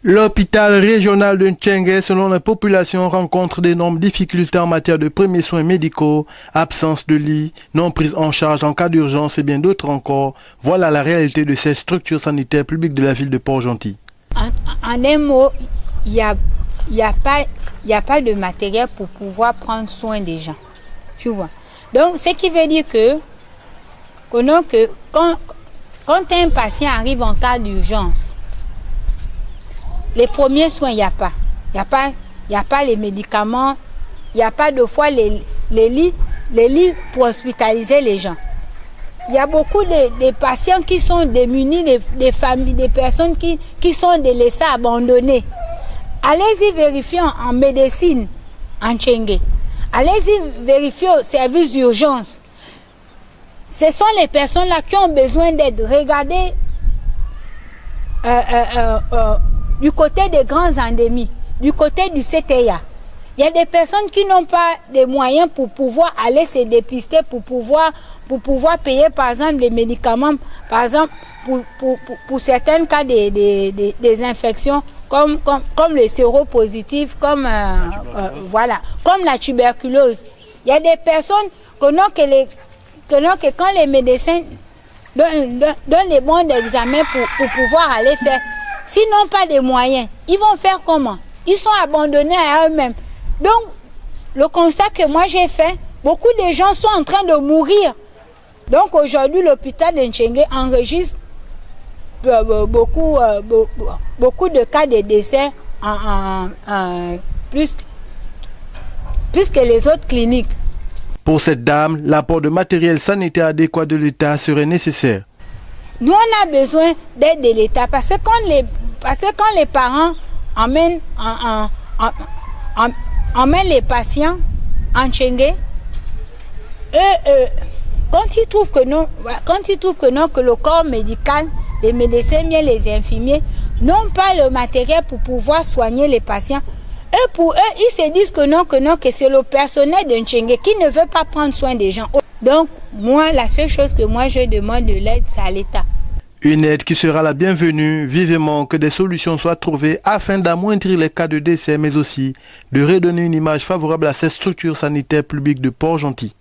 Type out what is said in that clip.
L'hôpital régional de Ntchengue, selon la population, rencontre d'énormes difficultés en matière de premiers soins médicaux, absence de lits, non prise en charge en cas d'urgence et bien d'autres encore. Voilà la réalité de ces structures sanitaires publiques de la ville de Port-Gentil. En un mot, il n'y a pas de matériel pour pouvoir prendre soin des gens. Tu vois. Donc, ce qui veut dire que quand un patient arrive en cas d'urgence, les premiers soins, il n'y a pas. Il n'y a pas les médicaments, il n'y a pas de fois les lits pour hospitaliser les gens. Il y a beaucoup de patients qui sont démunis, des familles, des personnes qui sont délaissées, abandonnées. Allez-y vérifier en médecine, en Ntchengue. Allez-y vérifier au service d'urgence. Ce sont les personnes-là qui ont besoin d'aide. Regardez du côté des grands endémies, du côté du CTIA. Il y a des personnes qui n'ont pas de moyens pour pouvoir aller se dépister, pour pouvoir payer par exemple les médicaments, par exemple pour certains cas des infections comme les séropositifs, comme la tuberculose. Il y a des personnes que quand les médecins donnent les bons d'examen pour pouvoir aller faire, s'ils n'ont pas de moyens, ils vont faire comment? Ils sont abandonnés à eux-mêmes. Donc, le constat que moi j'ai fait, beaucoup de gens sont en train de mourir. Donc aujourd'hui, l'hôpital de Ntchengue enregistre beaucoup de cas de décès plus que les autres cliniques. Pour cette dame, l'apport de matériel sanitaire adéquat de l'État serait nécessaire. Nous, on a besoin d'aide de l'État parce que quand les parents emmènent les patients en Ntchengue, quand ils trouvent que le corps médical, les médecins, bien les infirmiers, n'ont pas le matériel pour pouvoir soigner les patients, pour eux, ils se disent que c'est le personnel de Ntchengue qui ne veut pas prendre soin des gens. Donc, moi, la seule chose que moi je demande de l'aide, c'est à l'État. Une aide qui sera la bienvenue, vivement que des solutions soient trouvées afin d'amoindrir les cas de décès, mais aussi de redonner une image favorable à ces structures sanitaires publiques de Port-Gentil.